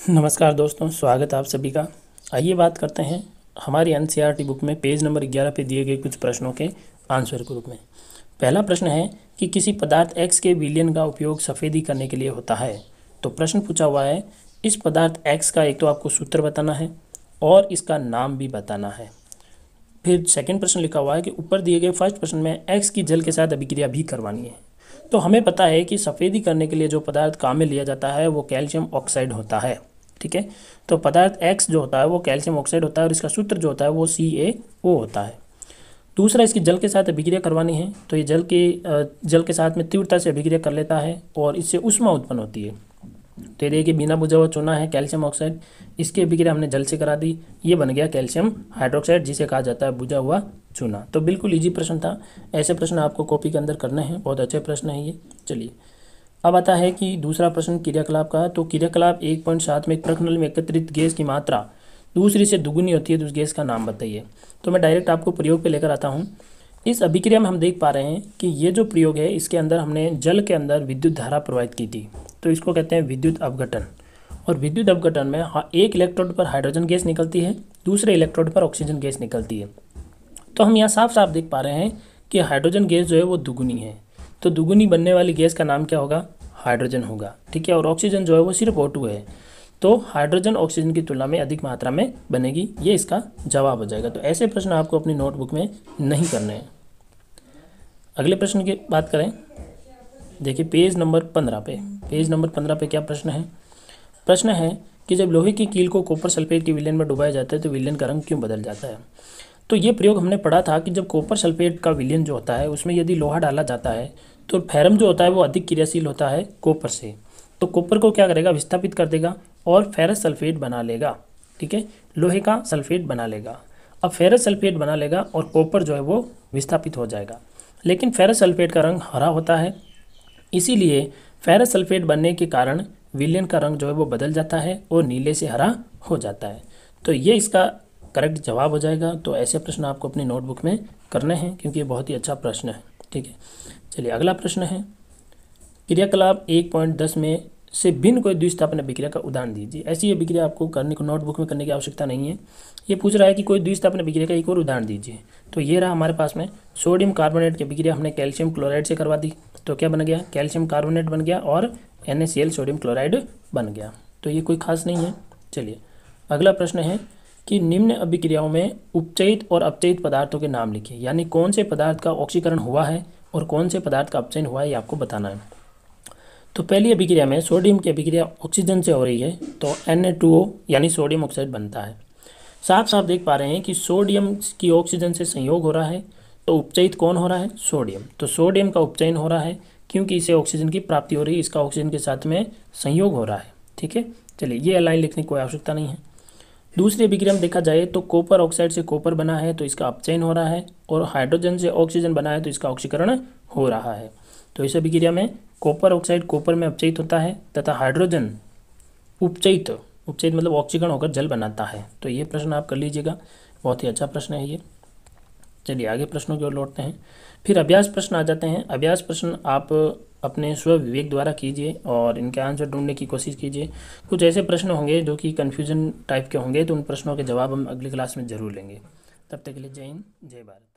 नमस्कार दोस्तों, स्वागत है आप सभी का। आइए बात करते हैं हमारी एनसीईआरटी बुक में पेज नंबर 11 पे दिए गए कुछ प्रश्नों के आंसर के रूप में। पहला प्रश्न है कि किसी पदार्थ X के विलयन का उपयोग सफ़ेदी करने के लिए होता है। तो प्रश्न पूछा हुआ है, इस पदार्थ X का एक तो आपको सूत्र बताना है और इसका नाम भी बताना है। फिर सेकेंड प्रश्न लिखा हुआ है कि ऊपर दिए गए फर्स्ट प्रश्न में X की जल के साथ अभिक्रिया भी करवानी है। तो हमें पता है कि सफ़ेदी करने के लिए जो पदार्थ काम में लिया जाता है वो कैल्शियम ऑक्साइड होता है। ठीक है, तो पदार्थ X जो होता है वो कैल्शियम ऑक्साइड होता है और इसका सूत्र जो होता है वो CaO होता है। दूसरा, इसकी जल के साथ अभिक्रिया करवानी है, तो ये जल के साथ में तीव्रता से अभिक्रिया कर लेता है और इससे ऊष्मा उत्पन्न होती है। तो ये देखिए, बिना बुझा हुआ चूना है कैल्शियम ऑक्साइड, इसकी अभिक्रिया हमने जल से करा दी, ये बन गया कैल्शियम हाइड्रोक्साइड जिसे कहा जाता है बुझा हुआ चूना। तो बिल्कुल ईजी प्रश्न था, ऐसे प्रश्न आपको कॉपी के अंदर करने हैं, बहुत अच्छे प्रश्न है ये। चलिए अब आता है कि दूसरा प्रश्न क्रियाकलाप का। तो क्रियाकलाप 1.7 में एक प्रश्नल में एकत्रित गैस की मात्रा दूसरी से दुगुनी होती है तो उस गैस का नाम बताइए। तो मैं डायरेक्ट आपको प्रयोग पे लेकर आता हूँ। इस अभिक्रिया में हम देख पा रहे हैं कि ये जो प्रयोग है इसके अंदर हमने जल के अंदर विद्युत धारा प्रवाहित की थी, तो इसको कहते हैं विद्युत अपघटन। और विद्युत अपघटन में एक इलेक्ट्रोड पर हाइड्रोजन गैस निकलती है, दूसरे इलेक्ट्रोड पर ऑक्सीजन गैस निकलती है। तो हम यहाँ साफ साफ देख पा रहे हैं कि हाइड्रोजन गैस जो है वो दुगुनी है, तो दुगुनी बनने वाली गैस का नाम क्या होगा? हाइड्रोजन होगा। ठीक है, और ऑक्सीजन जो है वो सिर्फ O2 है, तो हाइड्रोजन ऑक्सीजन की तुलना में अधिक मात्रा में बनेगी, ये इसका जवाब हो जाएगा। तो ऐसे प्रश्न आपको अपनी नोटबुक में नहीं करने हैं। अगले प्रश्न की बात करें, देखिए पेज नंबर 15 पे क्या प्रश्न है? प्रश्न है कि जब लोहे की कील को कॉपर सल्फेट के विलयन में डुबाया जाता है तो विलयन का रंग क्यों बदल जाता है? तो ये प्रयोग हमने पढ़ा था कि जब कॉपर सल्फेट का विलयन जो होता है उसमें यदि लोहा डाला जाता है तो फेरम जो होता है वो अधिक क्रियाशील होता है कॉपर से, तो कॉपर को क्या करेगा? विस्थापित कर देगा और फेरस सल्फेट बना लेगा। ठीक है, लोहे का सल्फेट बना लेगा। अब फेरस सल्फेट बना लेगा और कॉपर जो है वो विस्थापित हो जाएगा, लेकिन फेरस सल्फेट का रंग हरा होता है, इसीलिए फेरस सल्फेट बनने के कारण विलयन का रंग जो है वो बदल जाता है और नीले से हरा हो जाता है। तो ये इसका करेक्ट जवाब हो जाएगा। तो ऐसे प्रश्न आपको अपनी नोटबुक में करने हैं क्योंकि ये बहुत ही अच्छा प्रश्न है। ठीक है, चलिए अगला प्रश्न है, क्रियाकलाप 1.10 में से भिन्न कोई द्विस्थापन अभिक्रिया का उदाहरण दीजिए। ऐसी अभिक्रिया आपको करने को नोटबुक में करने की आवश्यकता नहीं है। ये पूछ रहा है कि कोई द्विस्थापन अभिक्रिया का एक और उदाहरण दीजिए। तो ये रहा हमारे पास में सोडियम कार्बोनेट की अभिक्रिया हमने कैल्शियम क्लोराइड से करवा दी, तो क्या बन गया? कैल्शियम कार्बोनेट बन गया और NaCl सोडियम क्लोराइड बन गया। तो ये कोई खास नहीं है। चलिए अगला प्रश्न है कि निम्न अभिक्रियाओं में उपचयित और अपचयित पदार्थों के नाम लिखिए, यानी कौन से पदार्थ का ऑक्सीकरण हुआ है और कौन से पदार्थ का अपचयन हुआ है, ये आपको बताना है। तो पहली अभिक्रिया में सोडियम की अभिक्रिया ऑक्सीजन से हो रही है, तो Na2O यानी सोडियम ऑक्साइड बनता है। साफ साफ देख पा रहे हैं कि सोडियम की ऑक्सीजन से संयोग हो रहा है, तो उपचयित कौन हो रहा है? सोडियम। तो सोडियम का उपचयन हो रहा है क्योंकि इसे ऑक्सीजन की प्राप्ति हो रही है, इसका ऑक्सीजन के साथ में संयोग हो रहा है। ठीक है, चलिए ये लाइन लिखने की कोई आवश्यकता नहीं है। दूसरी अभिक्रिया में देखा जाए तो कॉपर ऑक्साइड से कॉपर बना है तो इसका अपचयन हो रहा है, और हाइड्रोजन से ऑक्सीजन बना है तो इसका ऑक्सीकरण हो रहा है। तो इस अभिक्रिया में कॉपर ऑक्साइड कॉपर में अपचयित होता है तथा हाइड्रोजन उपचयित मतलब ऑक्सीकरण होकर जल बनाता है। तो ये प्रश्न आप कर लीजिएगा, बहुत ही अच्छा प्रश्न है ये। चलिए आगे प्रश्नों की ओर लौटते हैं। फिर अभ्यास प्रश्न आ जाते हैं। अभ्यास प्रश्न आप अपने स्व विवेक द्वारा कीजिए और इनके आंसर ढूंढने की कोशिश कीजिए। कुछ ऐसे प्रश्न होंगे जो कि कन्फ्यूजन टाइप के होंगे, तो उन प्रश्नों के जवाब हम अगली क्लास में जरूर लेंगे। तब तक के लिए जय हिंद, जय भारत।